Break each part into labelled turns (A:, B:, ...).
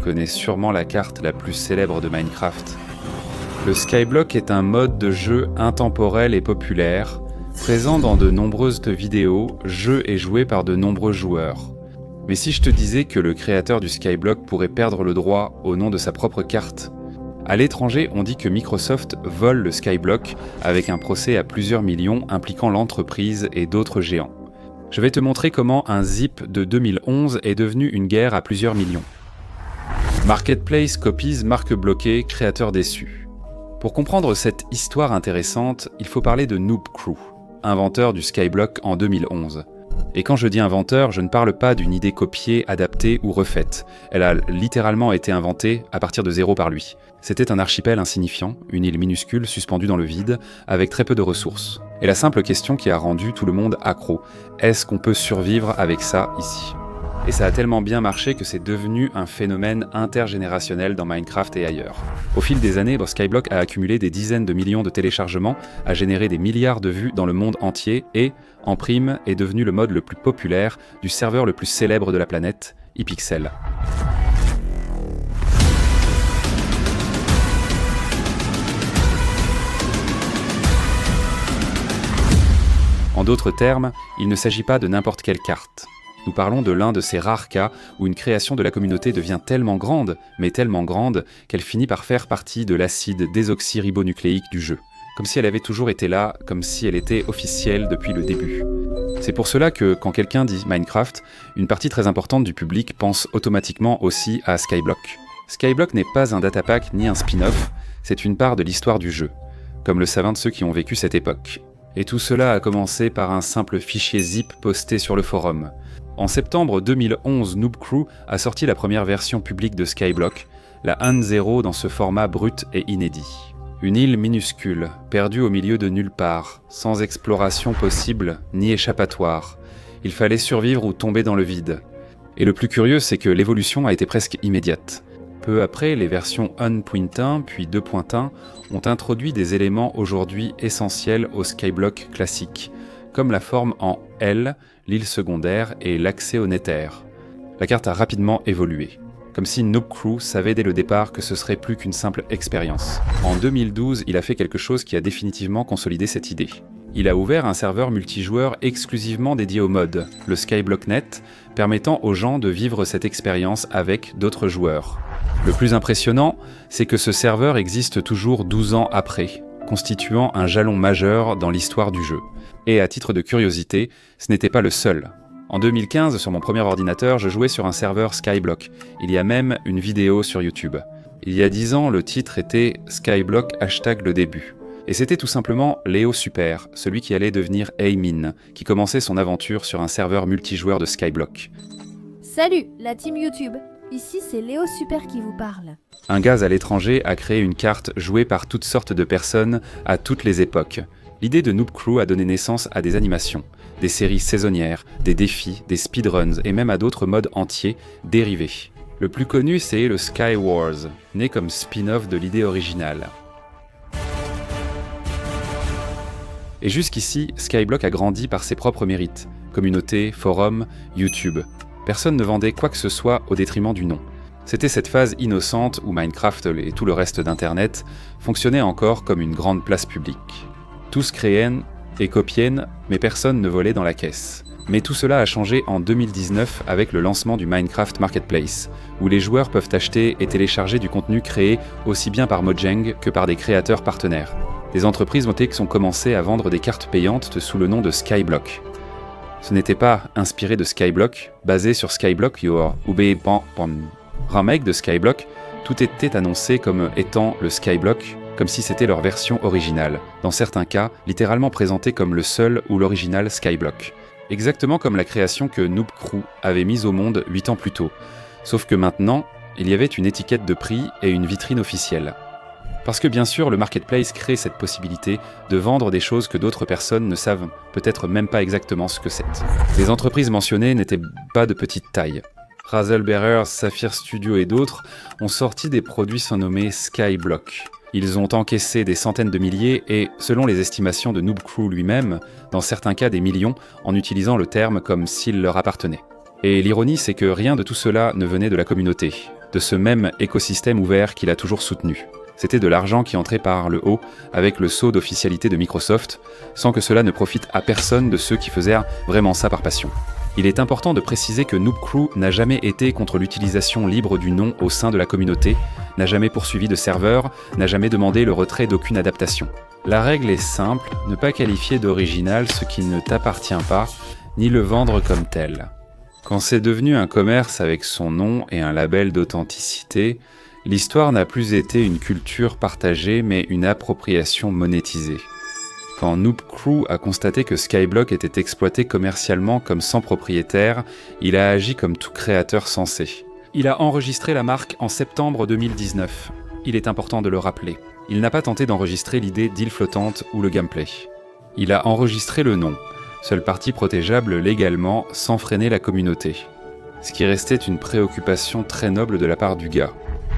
A: connaît sûrement la carte la plus célèbre de Minecraft. Le Skyblock est un mode de jeu intemporel et populaire, présent dans de nombreuses vidéos, jeux et joué par de nombreux joueurs. Mais si je te disais que le créateur du Skyblock pourrait perdre le droit au nom de sa propre carte? À l'étranger, on dit que Microsoft vole le Skyblock avec un procès à plusieurs millions impliquant l'entreprise et d'autres géants. Je vais te montrer comment un zip de 2011 est devenu une guerre à plusieurs millions. Marketplace Copies, marque bloquée, créateur déçu. Pour comprendre cette histoire intéressante, il faut parler de Noob Crew, inventeur du Skyblock en 2011. Et quand je dis inventeur, je ne parle pas d'une idée copiée, adaptée ou refaite. Elle a littéralement été inventée à partir de zéro par lui. C'était un archipel insignifiant, une île minuscule suspendue dans le vide, avec très peu de ressources. Et la simple question qui a rendu tout le monde accro, est-ce qu'on peut survivre avec ça ici? Et ça a tellement bien marché que c'est devenu un phénomène intergénérationnel dans Minecraft et ailleurs. Au fil des années, Skyblock a accumulé des dizaines de millions de téléchargements, a généré des milliards de vues dans le monde entier et, en prime, est devenu le mode le plus populaire du serveur le plus célèbre de la planète, Hypixel. En d'autres termes, il ne s'agit pas de n'importe quelle carte. Nous parlons de l'un de ces rares cas où une création de la communauté devient tellement grande, mais tellement grande, qu'elle finit par faire partie de l'acide désoxyribonucléique du jeu. Comme si elle avait toujours été là, comme si elle était officielle depuis le début. C'est pour cela que, quand quelqu'un dit Minecraft, une partie très importante du public pense automatiquement aussi à Skyblock. Skyblock n'est pas un datapack ni un spin-off, c'est une part de l'histoire du jeu, comme le savent ceux qui ont vécu cette époque. Et tout cela a commencé par un simple fichier zip posté sur le forum. En septembre 2011, Noob Crew a sorti la première version publique de Skyblock, la 1.0 dans ce format brut et inédit. Une île minuscule, perdue au milieu de nulle part, sans exploration possible ni échappatoire. Il fallait survivre ou tomber dans le vide. Et le plus curieux, c'est que l'évolution a été presque immédiate. Peu après, les versions 1.1 puis 2.1 ont introduit des éléments aujourd'hui essentiels au Skyblock classique, comme la forme en L, l'île secondaire et l'accès au Nether. La carte a rapidement évolué, comme si Noob Crew savait dès le départ que ce serait plus qu'une simple expérience. En 2012, il a fait quelque chose qui a définitivement consolidé cette idée. Il a ouvert un serveur multijoueur exclusivement dédié au mode, le Skyblock.net, permettant aux gens de vivre cette expérience avec d'autres joueurs. Le plus impressionnant, c'est que ce serveur existe toujours 12 ans après, constituant un jalon majeur dans l'histoire du jeu. Et à titre de curiosité, ce n'était pas le seul. En 2015, sur mon premier ordinateur, je jouais sur un serveur Skyblock. Il y a même une vidéo sur YouTube. Il y a 10 ans, le titre était Skyblock #le début. Et c'était tout simplement Léo Super, celui qui allait devenir Aymin, qui commençait son aventure sur un serveur multijoueur de Skyblock.
B: Salut, la team YouTube. Ici, c'est Léo Super qui vous parle.
A: Un gaz à l'étranger a créé une carte jouée par toutes sortes de personnes à toutes les époques. L'idée de Noob Crew a donné naissance à des animations, des séries saisonnières, des défis, des speedruns et même à d'autres modes entiers dérivés. Le plus connu, c'est le Sky Wars, né comme spin-off de l'idée originale. Et jusqu'ici, Skyblock a grandi par ses propres mérites, communauté, forum, YouTube. Personne ne vendait quoi que ce soit au détriment du nom. C'était cette phase innocente où Minecraft et tout le reste d'Internet fonctionnaient encore comme une grande place publique. Tous créaient et copiaient, mais personne ne volait dans la caisse. Mais tout cela a changé en 2019 avec le lancement du Minecraft Marketplace, où les joueurs peuvent acheter et télécharger du contenu créé aussi bien par Mojang que par des créateurs partenaires. Des entreprises ont commencé à vendre des cartes payantes sous le nom de Skyblock. Ce n'était pas inspiré de Skyblock, basé sur Skyblock ou remake de Skyblock, tout était annoncé comme étant le Skyblock, comme si c'était leur version originale, dans certains cas littéralement présenté comme le seul ou l'original Skyblock. Exactement comme la création que Noob Crew avait mise au monde 8 ans plus tôt, sauf que maintenant, il y avait une étiquette de prix et une vitrine officielle. Parce que bien sûr, le marketplace crée cette possibilité de vendre des choses que d'autres personnes ne savent peut-être même pas exactement ce que c'est. Les entreprises mentionnées n'étaient pas de petite taille. Razzlebearer, Saphir Studio et d'autres ont sorti des produits surnommés Skyblock. Ils ont encaissé des centaines de milliers et, selon les estimations de Noob Crew lui-même, dans certains cas des millions, en utilisant le terme comme s'il leur appartenait. Et l'ironie, c'est que rien de tout cela ne venait de la communauté. de ce même écosystème ouvert qu'il a toujours soutenu. C'était de l'argent qui entrait par le haut avec le sceau d'officialité de Microsoft, sans que cela ne profite à personne de ceux qui faisaient vraiment ça par passion. Il est important de préciser que Noob Crew n'a jamais été contre l'utilisation libre du nom au sein de la communauté, n'a jamais poursuivi de serveur, n'a jamais demandé le retrait d'aucune adaptation. La règle est simple, ne pas qualifier d'original ce qui ne t'appartient pas, ni le vendre comme tel. Quand c'est devenu un commerce avec son nom et un label d'authenticité, l'histoire n'a plus été une culture partagée mais une appropriation monétisée. Quand Noob Crew a constaté que Skyblock était exploité commercialement comme sans propriétaire, il a agi comme tout créateur sensé. Il a enregistré la marque en septembre 2019. Il est important de le rappeler. Il n'a pas tenté d'enregistrer l'idée d'île flottante ou le gameplay. Il a enregistré le nom, seule partie protégeable légalement sans freiner la communauté. Ce qui restait une préoccupation très noble de la part du gars.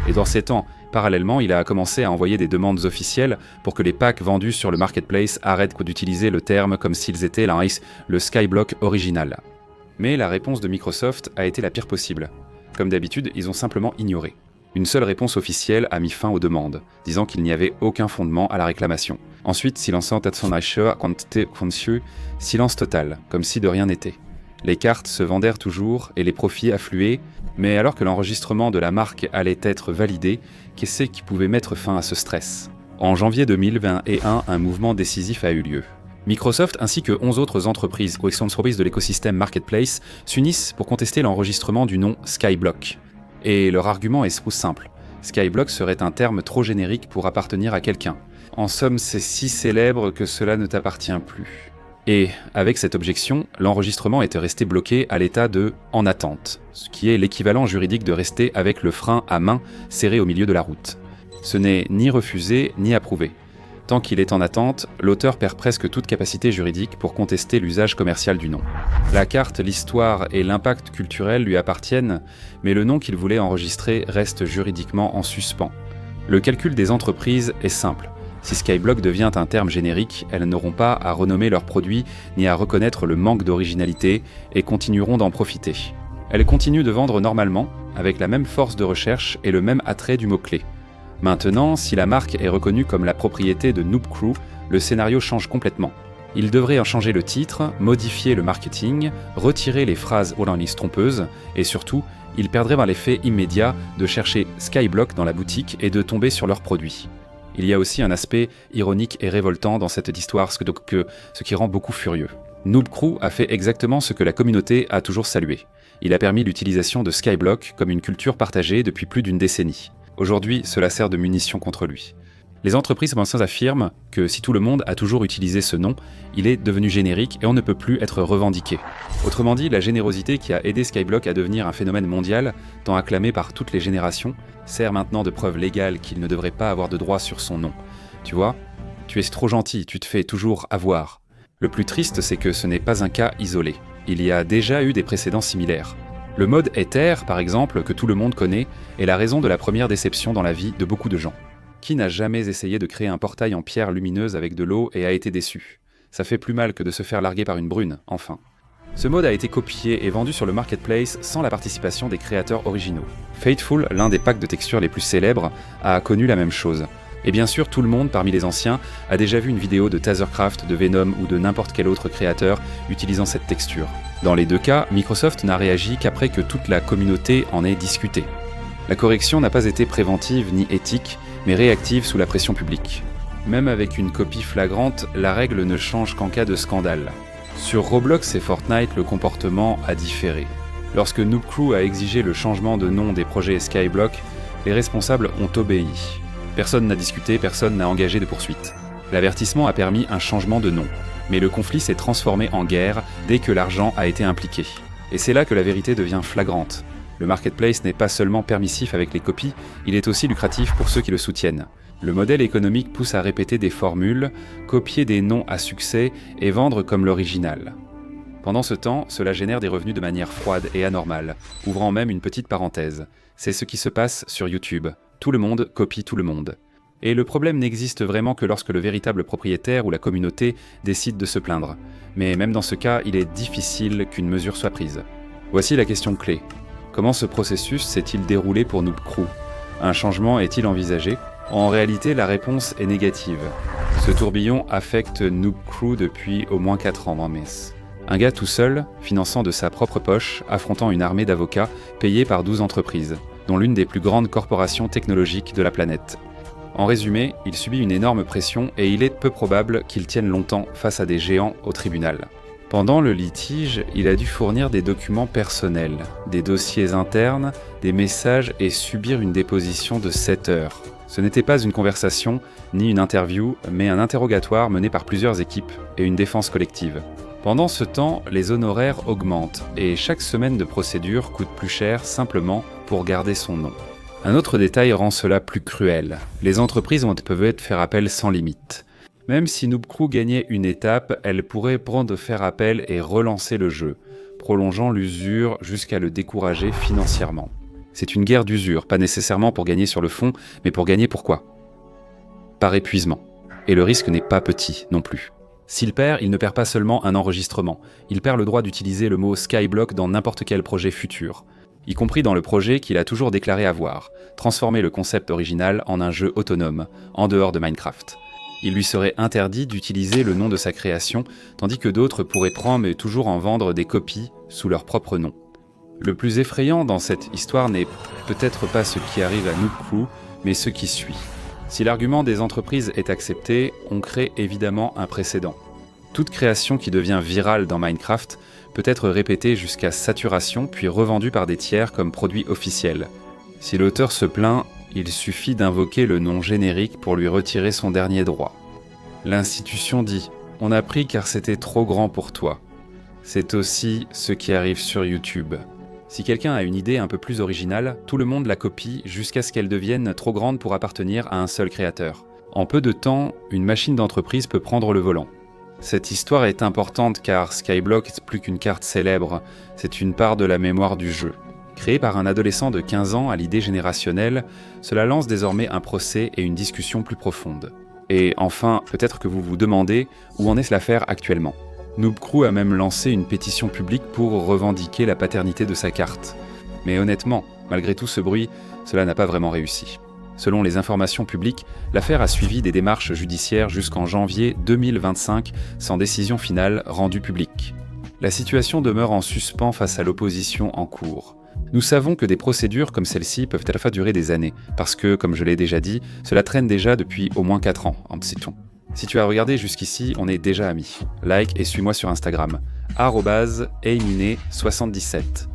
A: Et dans ces temps, parallèlement, il a commencé à envoyer des demandes officielles pour que les packs vendus sur le marketplace arrêtent d'utiliser le terme comme s'ils étaient le Skyblock original. Mais la réponse de Microsoft a été la pire possible. Comme d'habitude, ils ont simplement ignoré. Une seule réponse officielle a mis fin aux demandes, disant qu'il n'y avait aucun fondement à la réclamation. Ensuite, silence total, comme si de rien n'était. Les cartes se vendèrent toujours et les profits affluaient, mais alors que l'enregistrement de la marque allait être validé, qu'est-ce qui pouvait mettre fin à ce stress ? En janvier 2021, un mouvement décisif a eu lieu. Microsoft ainsi que 11 autres entreprises ou entreprises de l'écosystème Marketplace s'unissent pour contester l'enregistrement du nom Skyblock. Et leur argument est simple. Skyblock serait un terme trop générique pour appartenir à quelqu'un. En somme, c'est si célèbre que cela ne t'appartient plus. Et avec cette objection, l'enregistrement était resté bloqué à l'état de « en attente », ce qui est l'équivalent juridique de rester avec le frein à main serré au milieu de la route. Ce n'est ni refusé ni approuvé. Tant qu'il est en attente, l'auteur perd presque toute capacité juridique pour contester l'usage commercial du nom. La carte, l'histoire et l'impact culturel lui appartiennent, mais le nom qu'il voulait enregistrer reste juridiquement en suspens. Le calcul des entreprises est simple. Si Skyblock devient un terme générique, elles n'auront pas à renommer leurs produits ni à reconnaître le manque d'originalité et continueront d'en profiter. Elles continuent de vendre normalement, avec la même force de recherche et le même attrait du mot-clé. Maintenant, si la marque est reconnue comme la propriété de Noob Crew, le scénario change complètement. Il devrait en changer le titre, modifier le marketing, retirer les phrases trompeuses, et surtout, il perdrait l'effet immédiat de chercher Skyblock dans la boutique et de tomber sur leurs produits. Il y a aussi un aspect ironique et révoltant dans cette histoire, ce qui rend beaucoup furieux. Noob Crew a fait exactement ce que la communauté a toujours salué. Il a permis l'utilisation de Skyblock comme une culture partagée depuis plus d'une décennie. Aujourd'hui, cela sert de munition contre lui. Les entreprises affirment que si tout le monde a toujours utilisé ce nom, il est devenu générique et on ne peut plus être revendiqué. Autrement dit, la générosité qui a aidé Skyblock à devenir un phénomène mondial, tant acclamé par toutes les générations, sert maintenant de preuve légale qu'il ne devrait pas avoir de droit sur son nom. Tu vois, tu es trop gentil, tu te fais toujours avoir. Le plus triste, c'est que ce n'est pas un cas isolé. Il y a déjà eu des précédents similaires. Le mode Ether, par exemple, que tout le monde connaît, est la raison de la première déception dans la vie de beaucoup de gens. Qui n'a jamais essayé de créer un portail en pierre lumineuse avec de l'eau et a été déçu ? Ça fait plus mal que de se faire larguer par une brune, enfin. Ce mode a été copié et vendu sur le marketplace sans la participation des créateurs originaux. Fateful, l'un des packs de textures les plus célèbres, a connu la même chose. Et bien sûr, tout le monde, parmi les anciens, a déjà vu une vidéo de Tasercraft, de Venom ou de n'importe quel autre créateur utilisant cette texture. Dans les deux cas, Microsoft n'a réagi qu'après que toute la communauté en ait discuté. La correction n'a pas été préventive ni éthique, mais réactive sous la pression publique. Même avec une copie flagrante, la règle ne change qu'en cas de scandale. Sur Roblox et Fortnite, le comportement a différé. Lorsque Noob Crew a exigé le changement de nom des projets Skyblock, les responsables ont obéi. Personne n'a discuté, personne n'a engagé de poursuite. L'avertissement a permis un changement de nom, mais le conflit s'est transformé en guerre dès que l'argent a été impliqué. Et c'est là que la vérité devient flagrante. Le marketplace n'est pas seulement permissif avec les copies, il est aussi lucratif pour ceux qui le soutiennent. Le modèle économique pousse à répéter des formules, copier des noms à succès et vendre comme l'original. Pendant ce temps, cela génère des revenus de manière froide et anormale, ouvrant même une petite parenthèse. C'est ce qui se passe sur YouTube. Tout le monde copie tout le monde. Et le problème n'existe vraiment que lorsque le véritable propriétaire ou la communauté décide de se plaindre. Mais même dans ce cas, il est difficile qu'une mesure soit prise. Voici la question clé. Comment ce processus s'est-il déroulé pour Noob Crew? Un changement est-il envisagé? En réalité, la réponse est négative. Ce tourbillon affecte Noob Crew depuis au moins 4 ans dans Metz. Un gars tout seul, finançant de sa propre poche, affrontant une armée d'avocats payés par 12 entreprises, dont l'une des plus grandes corporations technologiques de la planète. En résumé, il subit une énorme pression et il est peu probable qu'il tienne longtemps face à des géants au tribunal. Pendant le litige, il a dû fournir des documents personnels, des dossiers internes, des messages et subir une déposition de 7 heures. Ce n'était pas une conversation, ni une interview, mais un interrogatoire mené par plusieurs équipes et une défense collective. Pendant ce temps, les honoraires augmentent et chaque semaine de procédure coûte plus cher simplement pour garder son nom. Un autre détail rend cela plus cruel. Les entreprises peuvent faire appel sans limite. Même si Noob Crew gagnait une étape, elle pourrait prendre faire appel et relancer le jeu, prolongeant l'usure jusqu'à le décourager financièrement. C'est une guerre d'usure, pas nécessairement pour gagner sur le fond, mais pour gagner pourquoi? Par épuisement. Et le risque n'est pas petit non plus. S'il perd, il ne perd pas seulement un enregistrement, il perd le droit d'utiliser le mot Skyblock dans n'importe quel projet futur, y compris dans le projet qu'il a toujours déclaré avoir, transformer le concept original en un jeu autonome, en dehors de Minecraft. Il lui serait interdit d'utiliser le nom de sa création, tandis que d'autres pourraient prendre et toujours en vendre des copies sous leur propre nom. Le plus effrayant dans cette histoire n'est peut-être pas ce qui arrive à Noob Crew, mais ce qui suit. Si l'argument des entreprises est accepté, on crée évidemment un précédent. Toute création qui devient virale dans Minecraft peut être répétée jusqu'à saturation puis revendue par des tiers comme produit officiel. Si l'auteur se plaint, il suffit d'invoquer le nom générique pour lui retirer son dernier droit. L'institution dit « On a pris car c'était trop grand pour toi ». C'est aussi ce qui arrive sur YouTube. Si quelqu'un a une idée un peu plus originale, tout le monde la copie jusqu'à ce qu'elle devienne trop grande pour appartenir à un seul créateur. En peu de temps, une machine d'entreprise peut prendre le volant. Cette histoire est importante car Skyblock n'est plus qu'une carte célèbre, c'est une part de la mémoire du jeu. Créé par un adolescent de 15 ans à l'idée générationnelle, cela lance désormais un procès et une discussion plus profonde. Et enfin, peut-être que vous vous demandez où en est l'affaire actuellement. Noob Crew a même lancé une pétition publique pour revendiquer la paternité de sa carte. Mais honnêtement, malgré tout ce bruit, cela n'a pas vraiment réussi. Selon les informations publiques, l'affaire a suivi des démarches judiciaires jusqu'en janvier 2025 sans décision finale rendue publique. La situation demeure en suspens face à l'opposition en cours. Nous savons que des procédures comme celle-ci peuvent à la fois durer des années, parce que, comme je l'ai déjà dit, cela traîne déjà depuis au moins 4 ans, en sait-on. Si tu as regardé jusqu'ici, on est déjà amis. Like et suis-moi sur Instagram, @aimine77.